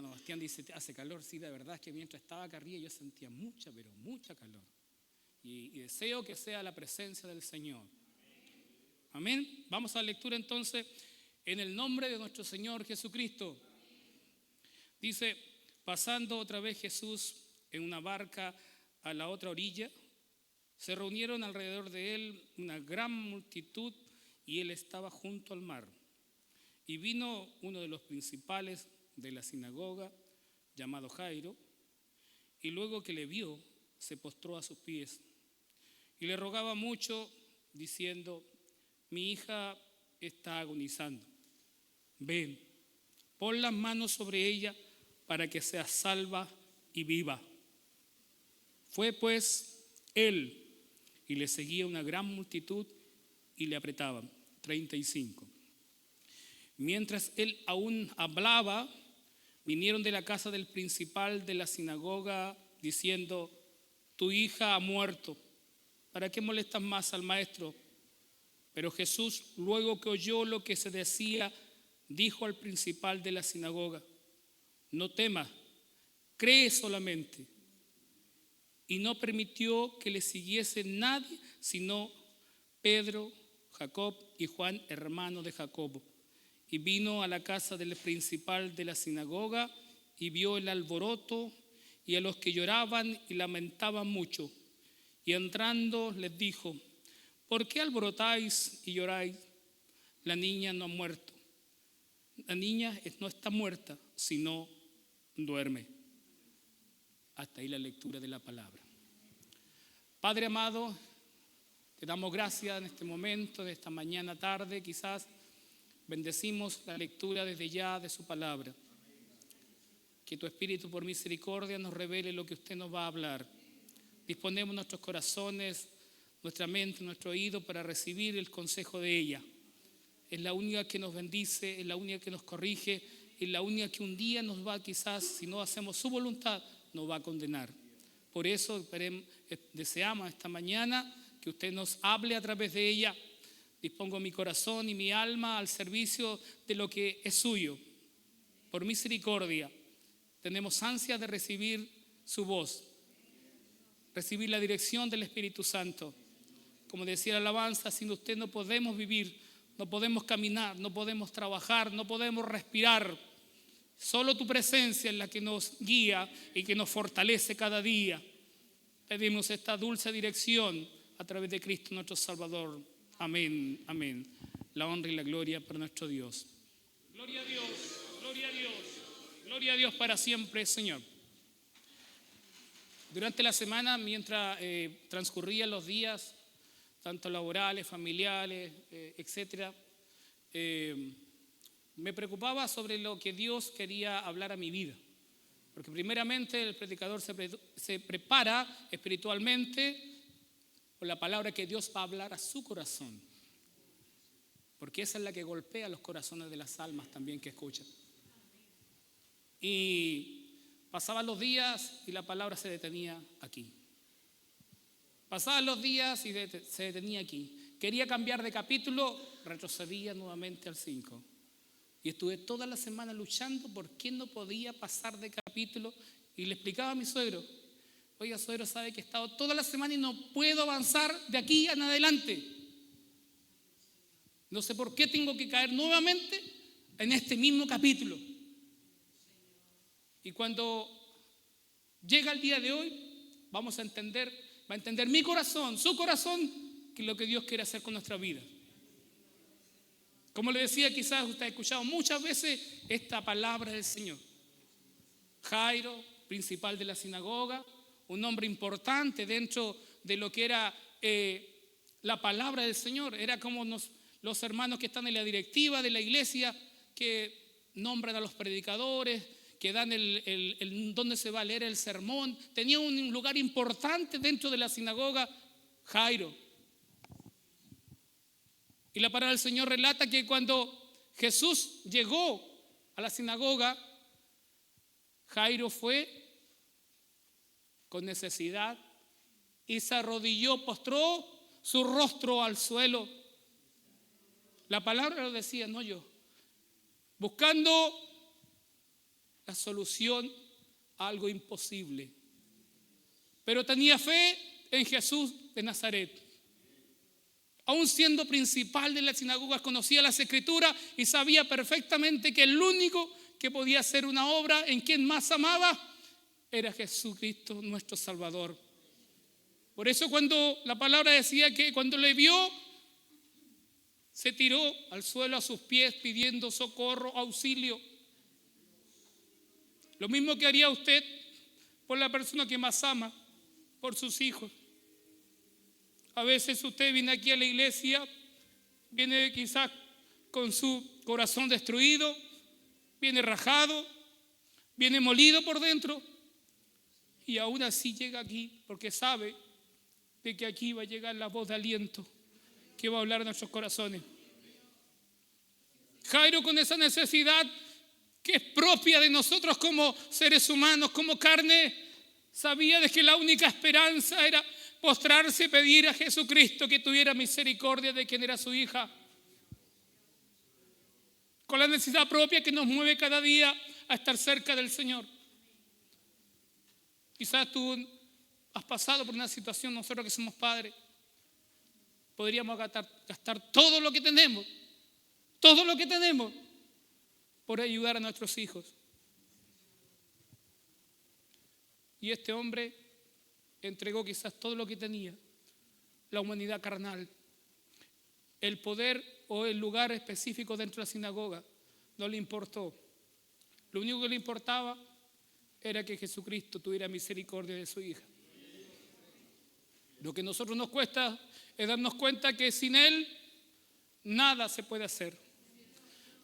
hermano Bastián dice, hace calor. Sí, la verdad es que mientras estaba acá arriba yo sentía mucha, pero mucha calor. Y deseo que sea la presencia del Señor. Amén. Vamos a la lectura entonces en el nombre de nuestro Señor Jesucristo. Dice, pasando otra vez Jesús en una barca a la otra orilla, se reunieron alrededor de él una gran multitud y él estaba junto al mar. Y vino uno de los principales de la sinagoga, llamado Jairo, y luego que le vio, se postró a sus pies y le rogaba mucho, diciendo, mi hija está agonizando. Ven, pon las manos sobre ella para que sea salva y viva. Fue pues él, y le seguía una gran multitud y le apretaban. 35. Mientras él aún hablaba, vinieron de la casa del principal de la sinagoga diciendo, tu hija ha muerto, ¿para qué molestas más al maestro? Pero Jesús, luego que oyó lo que se decía, dijo al principal de la sinagoga, no temas, cree solamente. Y no permitió que le siguiese nadie, sino Pedro, Jacob y Juan, hermano de Jacobo. Y vino a la casa del principal de la sinagoga y vio el alboroto y a los que lloraban y lamentaban mucho. Y entrando les dijo, ¿por qué alborotáis y lloráis? La niña no ha muerto. La niña no está muerta, sino duerme. Hasta ahí la lectura de la palabra. Padre amado, te damos gracias en este momento, en esta mañana tarde, quizás bendecimos la lectura desde ya de su palabra. Que tu Espíritu por misericordia nos revele lo que usted nos va a hablar. Disponemos nuestros corazones, nuestra mente, nuestro oído para recibir el consejo de ella. Es la única que nos bendice, es la única que nos corrige, es la única que un día nos va, quizás, si no hacemos su voluntad, nos va a condenar. Por eso deseamos esta mañana que usted nos hable a través de ella. Dispongo mi corazón y mi alma al servicio de lo que es suyo. Por misericordia, tenemos ansia de recibir su voz, recibir la dirección del Espíritu Santo. Como decía la alabanza, sin usted no podemos vivir, no podemos caminar, no podemos trabajar, no podemos respirar. Solo tu presencia es la que nos guía y que nos fortalece cada día. Pedimos esta dulce dirección a través de Cristo nuestro Salvador. Amén, amén. La honra y la gloria para nuestro Dios. Gloria a Dios, gloria a Dios, gloria a Dios para siempre, Señor. Durante la semana, mientras transcurrían los días, tanto laborales, familiares, etcétera, me preocupaba sobre lo que Dios quería hablar a mi vida. Porque primeramente el predicador se prepara espiritualmente por la palabra que Dios va a hablar a su corazón. Porque esa es la que golpea los corazones de las almas también que escuchan. Y pasaban los días y la palabra se detenía aquí. Pasaban los días y se detenía aquí. Quería cambiar de capítulo, retrocedía nuevamente al 5. Y estuve toda la semana luchando por qué no podía pasar de capítulo. Y le explicaba a mi suegro, oiga, suegro, sabe que he estado toda la semana y no puedo avanzar de aquí en adelante. No sé por qué tengo que caer nuevamente en este mismo capítulo. Y cuando llega el día de hoy, va a entender mi corazón, su corazón, que es lo que Dios quiere hacer con nuestra vida. Como le decía, quizás usted ha escuchado muchas veces esta palabra del Señor. Jairo, principal de la sinagoga, un hombre importante dentro de lo que era la palabra del Señor. Era como los hermanos que están en la directiva de la iglesia, que nombran a los predicadores, que dan donde se va a leer el sermón. Tenía un lugar importante dentro de la sinagoga, Jairo. Y la palabra del Señor relata que cuando Jesús llegó a la sinagoga, Jairo fue con necesidad y se arrodilló, postró su rostro al suelo. La palabra lo decía, no yo. Buscando la solución a algo imposible. Pero tenía fe en Jesús de Nazaret. Aún siendo principal de la sinagoga, conocía las Escrituras y sabía perfectamente que el único que podía hacer una obra en quien más amaba era Jesucristo, nuestro Salvador. Por eso cuando la palabra decía que cuando le vio, se tiró al suelo a sus pies pidiendo socorro, auxilio. Lo mismo que haría usted por la persona que más ama, por sus hijos. A veces usted viene aquí a la iglesia, viene quizás con su corazón destruido, viene rajado, viene molido por dentro y aún así llega aquí porque sabe de que aquí va a llegar la voz de aliento que va a hablar en nuestros corazones. Jairo, con esa necesidad que es propia de nosotros como seres humanos, como carne, sabía de que la única esperanza era postrarse y pedir a Jesucristo que tuviera misericordia de quien era su hija. Con la necesidad propia que nos mueve cada día a estar cerca del Señor. Quizás tú has pasado por una situación, nosotros que somos padres, podríamos gastar todo lo que tenemos por ayudar a nuestros hijos. Y este hombre entregó quizás todo lo que tenía, la humanidad carnal, el poder o el lugar específico dentro de la sinagoga, no le importó. Lo único que le importaba era que Jesucristo tuviera misericordia de su hija. Lo que a nosotros nos cuesta es darnos cuenta que sin Él nada se puede hacer.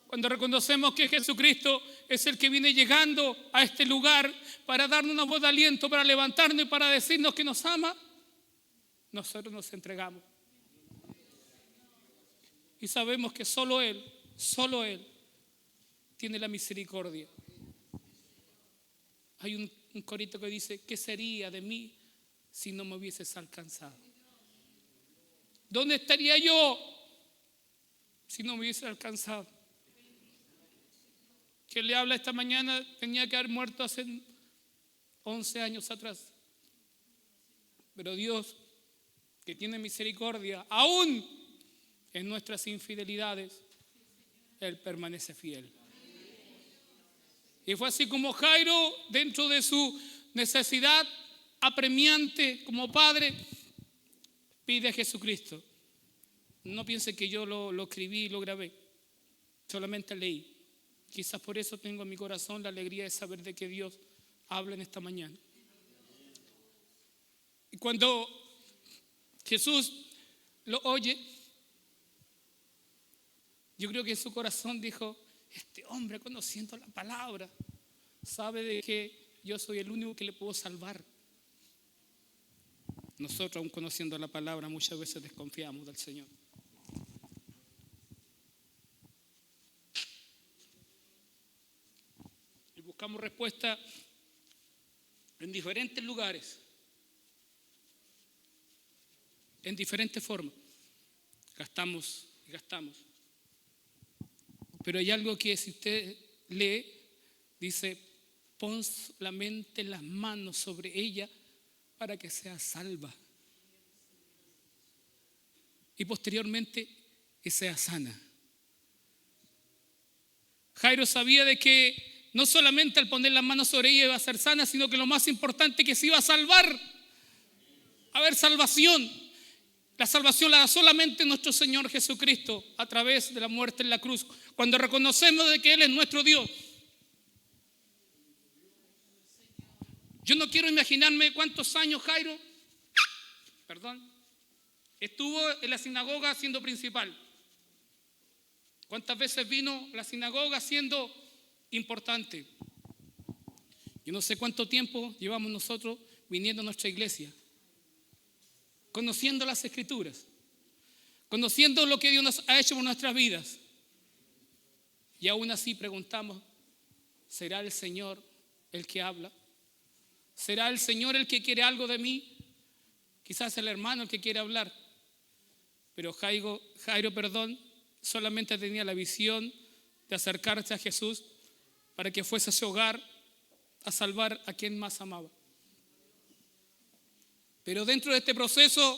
Cuando reconocemos que Jesucristo es el que viene llegando a este lugar para darnos una voz de aliento, para levantarnos y para decirnos que nos ama, nosotros nos entregamos. Y sabemos que solo Él tiene la misericordia. Hay un corito que dice: ¿qué sería de mí si no me hubieses alcanzado? ¿Dónde estaría yo si no me hubiese alcanzado? Quien le habla esta mañana tenía que haber muerto hace 11 años atrás. Pero Dios, que tiene misericordia, aún en nuestras infidelidades, Él permanece fiel. Y fue así como Jairo, dentro de su necesidad apremiante como padre, pide a Jesucristo. No piense que yo lo escribí y lo grabé, solamente leí. Quizás por eso tengo en mi corazón la alegría de saber de que Dios habla en esta mañana. Y cuando Jesús lo oye, yo creo que en su corazón dijo: este hombre, conociendo la palabra, sabe de que yo soy el único que le puedo salvar. Nosotros, aún conociendo la palabra, muchas veces desconfiamos del Señor. Y buscamos respuesta en diferentes lugares, en diferentes formas. Gastamos y gastamos. Pero hay algo que, si usted lee, dice: pon solamente las manos sobre ella para que sea salva. Y posteriormente que sea sana. Jairo sabía de que no solamente al poner las manos sobre ella iba a ser sana, sino que lo más importante, que se iba a salvar. A haber salvación. La salvación la da solamente nuestro Señor Jesucristo a través de la muerte en la cruz. Cuando reconocemos de que Él es nuestro Dios. Yo no quiero imaginarme cuántos años Jairo, estuvo en la sinagoga siendo principal. ¿Cuántas veces vino a la sinagoga siendo importante? Yo no sé cuánto tiempo llevamos nosotros viniendo a nuestra iglesia, conociendo las Escrituras, conociendo lo que Dios nos ha hecho por nuestras vidas. Y aún así preguntamos: ¿será el Señor el que habla? ¿Será el Señor el que quiere algo de mí? Quizás el hermano el que quiere hablar. Pero Jairo, solamente tenía la visión de acercarse a Jesús para que fuese a ese hogar a salvar a quien más amaba. Pero dentro de este proceso,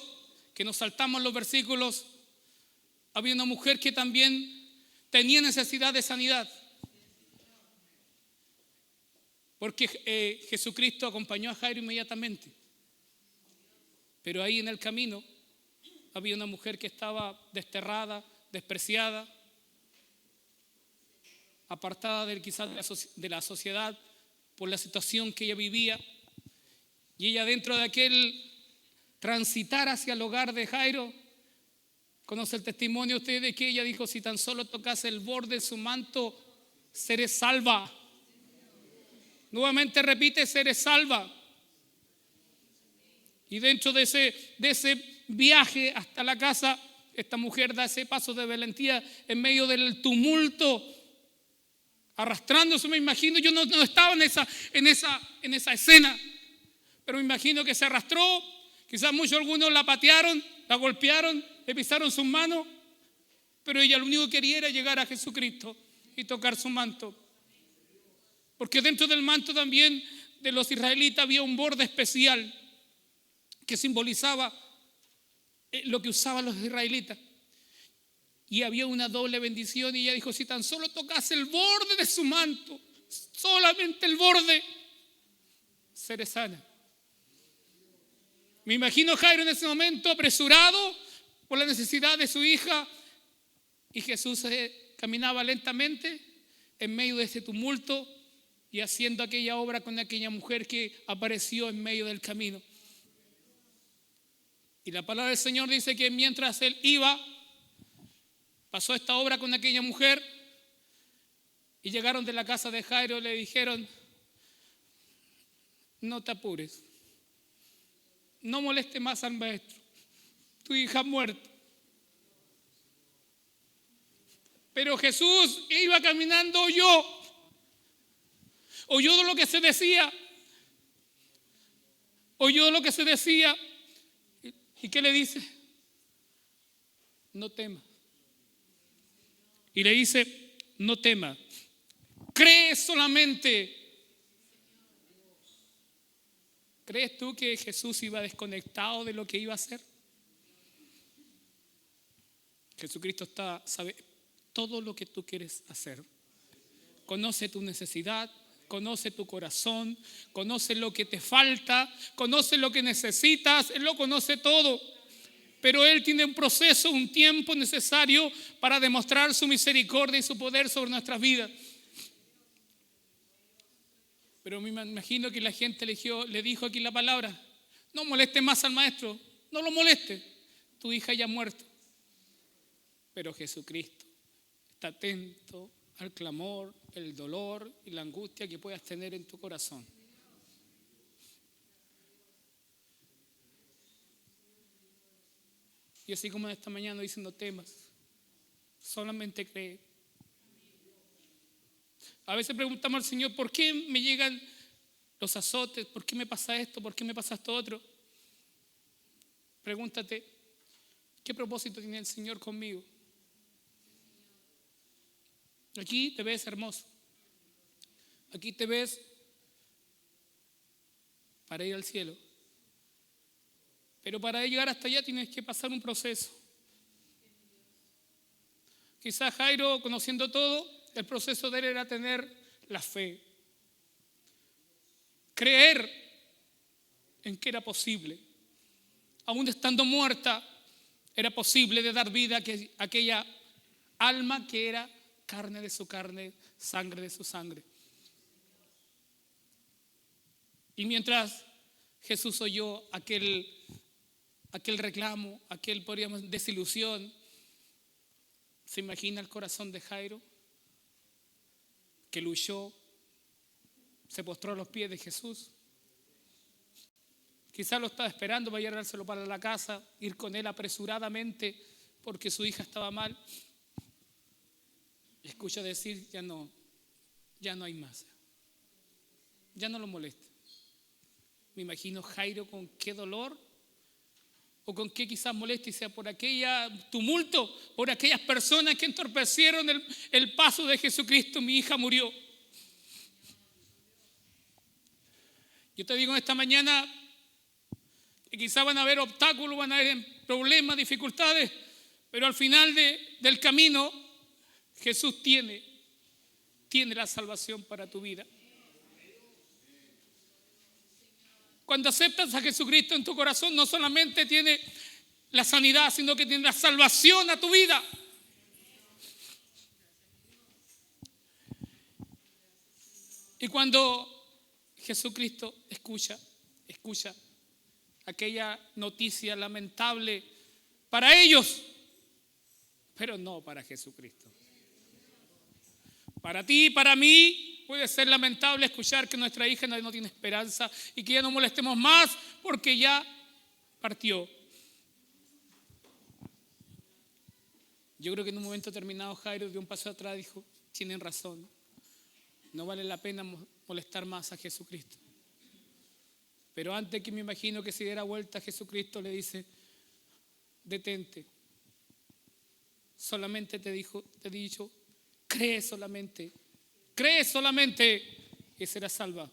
que nos saltamos los versículos, había una mujer que también tenía necesidad de sanidad. Porque Jesucristo acompañó a Jairo inmediatamente. Pero ahí en el camino había una mujer que estaba desterrada, despreciada, apartada quizás de la sociedad por la situación que ella vivía. Y ella, dentro de aquel transitar hacia el hogar de Jairo, conoce el testimonio usted de que ella dijo: si tan solo tocase el borde de su manto, seré salva. Nuevamente repite: seré salva. Y dentro de ese viaje hasta la casa, esta mujer da ese paso de valentía en medio del tumulto, arrastrándose. Me imagino, yo no estaba en esa escena, pero me imagino que se arrastró. Quizás algunos la patearon, la golpearon, le pisaron sus manos, pero ella lo único que quería era llegar a Jesucristo y tocar su manto. Porque dentro del manto también de los israelitas había un borde especial que simbolizaba lo que usaban los israelitas. Y había una doble bendición, y ella dijo: si tan solo tocase el borde de su manto, solamente el borde, seré sana. Me imagino Jairo en ese momento apresurado por la necesidad de su hija, y Jesús caminaba lentamente en medio de ese tumulto y haciendo aquella obra con aquella mujer que apareció en medio del camino. Y la palabra del Señor dice que mientras él iba, pasó esta obra con aquella mujer, y llegaron de la casa de Jairo y le dijeron: no te apures, no moleste más al maestro, tu hija ha muerto. Pero Jesús iba caminando, oyó lo que se decía, ¿y qué le dice? No temas. Y le dice: no temas, cree solamente. ¿Crees tú que Jesús iba desconectado de lo que iba a hacer? Jesucristo sabe todo lo que tú quieres hacer. Conoce tu necesidad, conoce tu corazón, conoce lo que te falta, conoce lo que necesitas, Él lo conoce todo. Pero Él tiene un proceso, un tiempo necesario para demostrar su misericordia y su poder sobre nuestras vidas. Pero me imagino que la gente le dijo aquí la palabra: no moleste más al maestro, no lo moleste, tu hija ya ha muerto. Pero Jesucristo está atento al clamor, el dolor y la angustia que puedas tener en tu corazón. Y así como esta mañana dice: no temas, solamente cree. A veces preguntamos al Señor: ¿por qué me llegan los azotes? ¿Por qué me pasa esto? ¿Por qué me pasa esto otro? Pregúntate: ¿qué propósito tiene el Señor conmigo? Aquí te ves hermoso. Aquí te ves para ir al cielo. Pero para llegar hasta allá tienes que pasar un proceso. Quizás Jairo, conociendo todo, el proceso de él era tener la fe. Creer en que era posible. Aún estando muerta, era posible de dar vida a aquella alma que era carne de su carne, sangre de su sangre. Y mientras Jesús oyó aquel reclamo, podríamos, desilusión, ¿se imagina el corazón de Jairo? Que luchó, se postró a los pies de Jesús. Quizás lo estaba esperando para llevárselo para la casa, ir con él apresuradamente porque su hija estaba mal. Y escucha decir: ya no hay más, ya no lo moleste. Me imagino Jairo con qué dolor, o con qué quizás molestia, sea por aquel tumulto, por aquellas personas que entorpecieron el paso de Jesucristo. Mi hija murió. Yo te digo esta mañana que quizá van a haber obstáculos, van a haber problemas, dificultades, pero al final del camino Jesús tiene la salvación para tu vida. Cuando aceptas a Jesucristo en tu corazón, no solamente tiene la sanidad, sino que tiene la salvación a tu vida. Y cuando Jesucristo escucha aquella noticia lamentable para ellos, pero no para Jesucristo. Para ti y para mí puede ser lamentable escuchar que nuestra hija no tiene esperanza y que ya no molestemos más porque ya partió. Yo creo que en un momento determinado Jairo dio un paso atrás y dijo, tienen razón, no vale la pena molestar más a Jesucristo. Pero antes que me imagino que se diera vuelta, Jesucristo le dice, detente, solamente te he dicho, cree solamente y serás salva.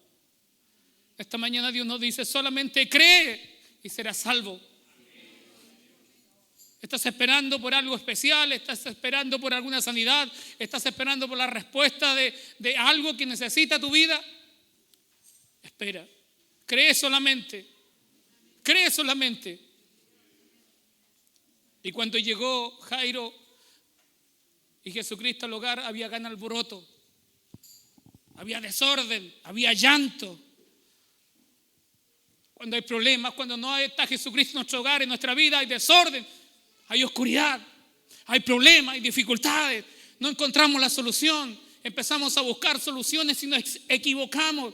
Esta mañana Dios nos dice, solamente cree y serás salvo. Estás esperando por algo especial, estás esperando por alguna sanidad, estás esperando por la respuesta de algo que necesita tu vida. Espera, cree solamente. Y cuando llegó Jairo y Jesucristo al hogar, había gran alboroto, había desorden, había llanto. Cuando hay problemas, cuando no está Jesucristo en nuestro hogar, en nuestra vida, hay desorden, hay oscuridad, hay problemas, hay dificultades. No encontramos la solución. Empezamos a buscar soluciones y nos equivocamos.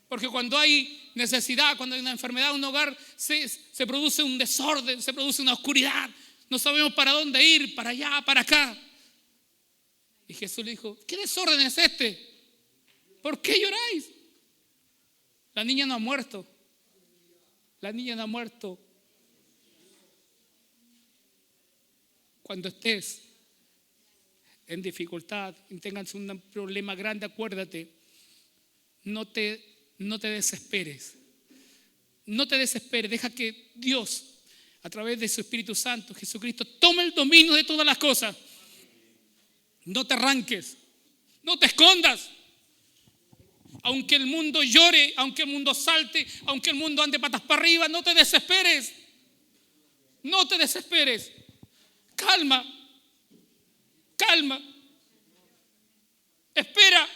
Porque cuando hay necesidad, cuando hay una enfermedad en un hogar, se produce un desorden, se produce una oscuridad. No sabemos para dónde ir, para allá, para acá. Y Jesús le dijo, ¿qué desorden es este? ¿Por qué lloráis? La niña no ha muerto. La niña no ha muerto. Cuando estés en dificultad y tengas un problema grande, acuérdate, no te desesperes. No te desesperes, deja que Dios, a través de su Espíritu Santo, Jesucristo, tome el dominio de todas las cosas. No te arranques, no te escondas. Aunque el mundo llore, aunque el mundo salte, aunque el mundo ande patas para arriba, no te desesperes. No te desesperes. Calma. Espera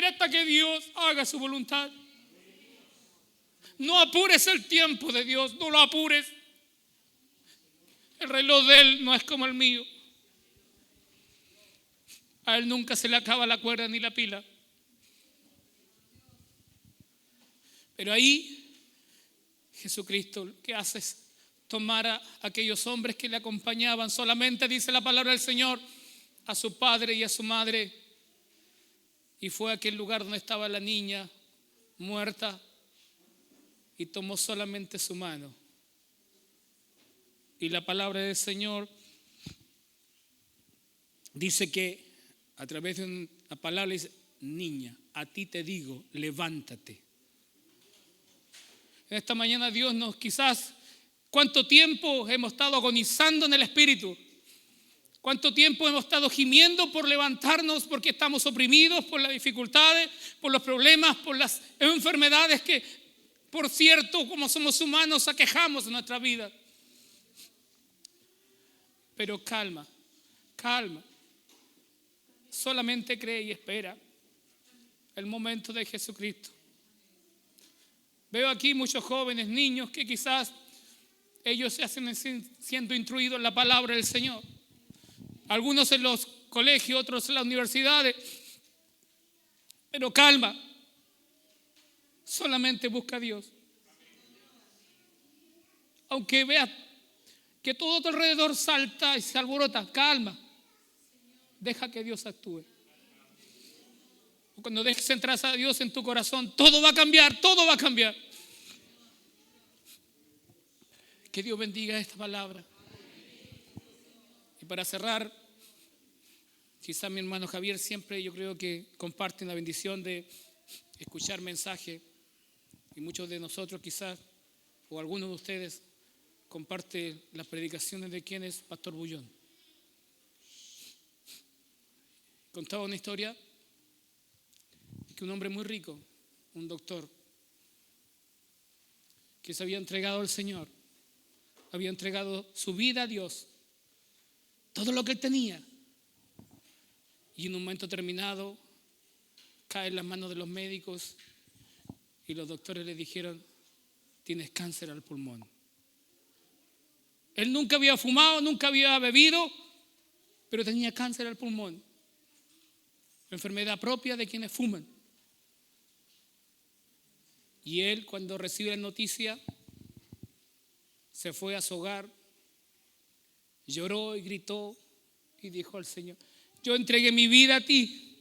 hasta que Dios haga su voluntad. No apures el tiempo de Dios, no lo apures. El reloj de Él no es como el mío. A Él nunca se le acaba la cuerda ni la pila. Pero ahí Jesucristo lo que hace es tomar a aquellos hombres que le acompañaban, solamente dice la palabra del Señor, a su padre y a su madre, y fue a aquel lugar donde estaba la niña muerta y tomó solamente su mano. Y la palabra del Señor dice que a través de una palabra dice, niña, a ti te digo, levántate. En esta mañana Dios nos quizás, ¿cuánto tiempo hemos estado agonizando en el Espíritu? ¿Cuánto tiempo hemos estado gimiendo por levantarnos porque estamos oprimidos por las dificultades, por los problemas, por las enfermedades que, por cierto, como somos humanos, aquejamos en nuestra vida? Pero calma. Solamente cree y espera el momento de Jesucristo. Veo aquí muchos jóvenes, niños que quizás ellos se hacen siendo instruidos en la palabra del Señor. Algunos en los colegios, otros en las universidades. Pero calma. Solamente busca a Dios. Aunque veas que todo a tu alrededor salta y se alborota, calma. Deja que Dios actúe. Cuando dejes entrar a Dios en tu corazón, todo va a cambiar. Que Dios bendiga esta palabra. Y para cerrar, quizá mi hermano Javier siempre yo creo que comparte la bendición de escuchar mensajes y muchos de nosotros quizás, o algunos de ustedes, comparte las predicaciones de quién es Pastor Bullón. Contaba una historia que un hombre muy rico, un doctor, que se había entregado al Señor, había entregado su vida a Dios, todo lo que él tenía, y en un momento terminado cae en las manos de los médicos y los doctores le dijeron: tienes cáncer al pulmón. Él nunca había fumado, nunca había bebido, pero tenía cáncer al pulmón, enfermedad propia de quienes fuman. Y él, cuando recibe la noticia, se fue a su hogar, lloró y gritó y dijo al Señor: yo entregué mi vida a ti,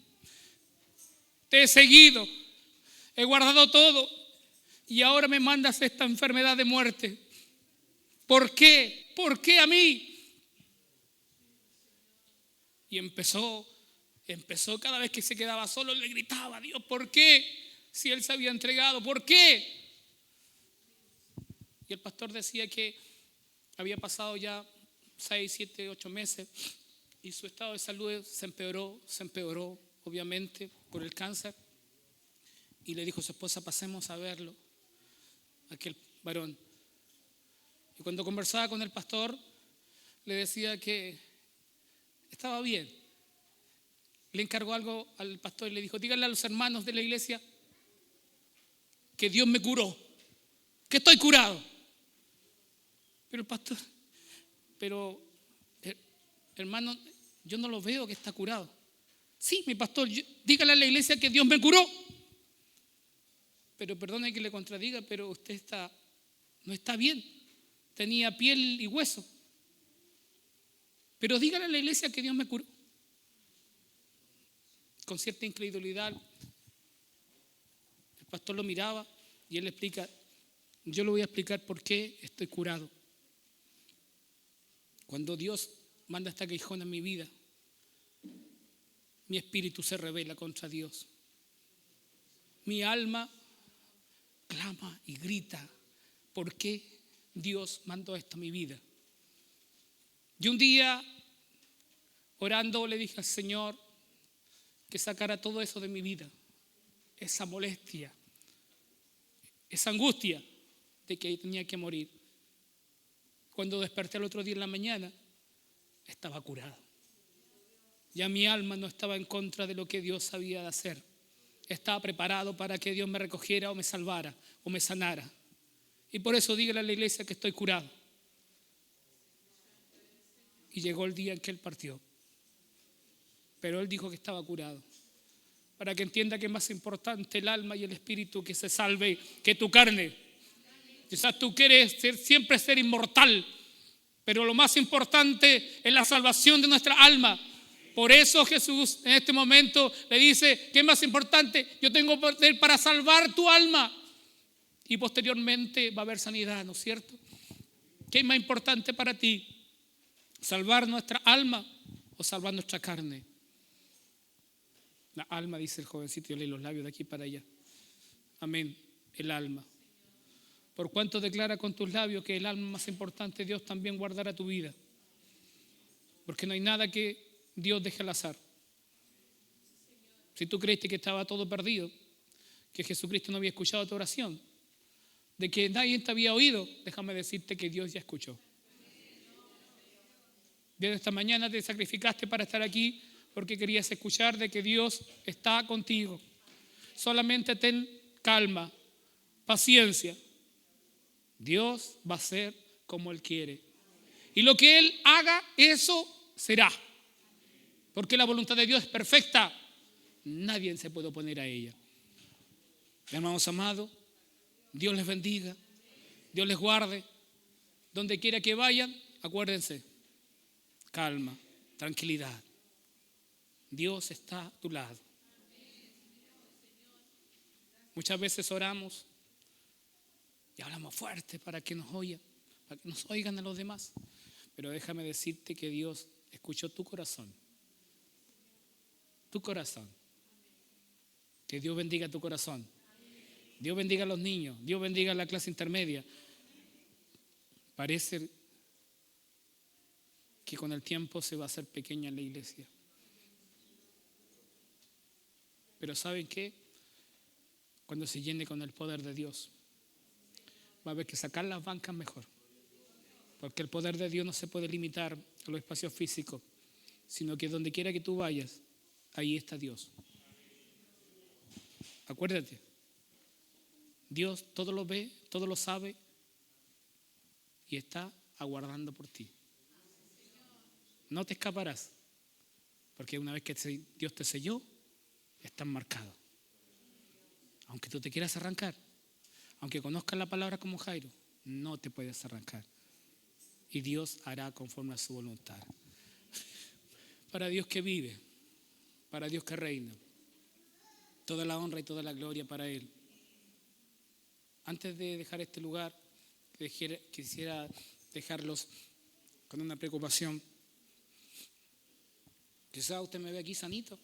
te he seguido, he guardado todo y ahora me mandas esta enfermedad de muerte. ¿Por qué? ¿Por qué a mí? Y empezó cada vez que se quedaba solo, le gritaba a Dios: ¿por qué? Si él se había entregado, ¿por qué? Y el pastor decía que había pasado ya 6, 7, 8 meses y su estado de salud se empeoró, obviamente, por el cáncer. Y le dijo a su esposa: pasemos a verlo, aquel varón. Y cuando conversaba con el pastor, le decía que estaba bien. Le encargó algo al pastor y le dijo: díganle a los hermanos de la iglesia que Dios me curó, que estoy curado. Pero el pastor, hermano, yo no lo veo que está curado. Sí, mi pastor, dígale a la iglesia que Dios me curó. Pero perdone que le contradiga, pero usted no está bien. Tenía piel y hueso. Pero dígale a la iglesia que Dios me curó. Con cierta incredulidad, el pastor lo miraba y él le explica: yo le voy a explicar por qué estoy curado. Cuando Dios manda esta aguijón en mi vida, mi espíritu se rebela contra Dios. Mi alma clama y grita: ¿por qué Dios mandó esto a mi vida? Y un día, orando, le dije al Señor que sacara todo eso de mi vida, esa molestia, esa angustia de que tenía que morir. Cuando desperté el otro día en la mañana, estaba curado. Ya mi alma no estaba en contra de lo que Dios sabía de hacer. Estaba preparado para que Dios me recogiera o me salvara o me sanara. Y por eso dígale a la iglesia que estoy curado. Y llegó el día en que él partió. Pero él dijo que estaba curado. Para que entienda que es más importante el alma y el espíritu que se salve que tu carne. Quizás tú quieres siempre ser inmortal, pero lo más importante es la salvación de nuestra alma. Por eso Jesús en este momento le dice: ¿qué es más importante? Yo tengo poder para salvar tu alma. Y posteriormente va a haber sanidad, ¿no es cierto? ¿Qué es más importante para ti? ¿Salvar nuestra alma o salvar nuestra carne? La alma, dice el jovencito, yo leí los labios de aquí para allá. Amén, el alma. Por cuanto declara con tus labios que el alma más importante, Dios también guardará tu vida. Porque no hay nada que Dios deje al azar. Si tú creíste que estaba todo perdido, que Jesucristo no había escuchado tu oración, de que nadie te había oído, déjame decirte que Dios ya escuchó. Desde esta mañana te sacrificaste para estar aquí porque querías escuchar de que Dios está contigo. Solamente ten calma, paciencia. Dios va a ser como Él quiere. Y lo que Él haga, eso será. Porque la voluntad de Dios es perfecta. Nadie se puede oponer a ella. Hermanos amados, Dios les bendiga. Dios les guarde. Donde quiera que vayan, acuérdense. Calma, tranquilidad. Dios está a tu lado. Muchas veces oramos y hablamos fuerte para que nos oigan a los demás. Pero déjame decirte que Dios escuchó tu corazón. Tu corazón. Que Dios bendiga tu corazón. Dios bendiga a los niños. Dios bendiga a la clase intermedia. Parece que con el tiempo se va a hacer pequeña la iglesia. Pero ¿saben qué? Cuando se llene con el poder de Dios, va a haber que sacar las bancas mejor. Porque el poder de Dios no se puede limitar a los espacios físicos, sino que donde quiera que tú vayas, ahí está Dios. Acuérdate, Dios todo lo ve, todo lo sabe y está aguardando por ti. No te escaparás, porque una vez que Dios te selló, estás marcado. Aunque tú te quieras arrancar, aunque conozcas la palabra como Jairo, no te puedes arrancar. Y Dios hará conforme a su voluntad. Para Dios que vive, para Dios que reina, toda la honra y toda la gloria para Él. Antes de dejar este lugar, quisiera dejarlos con una preocupación. Quizás usted me ve aquí sanito,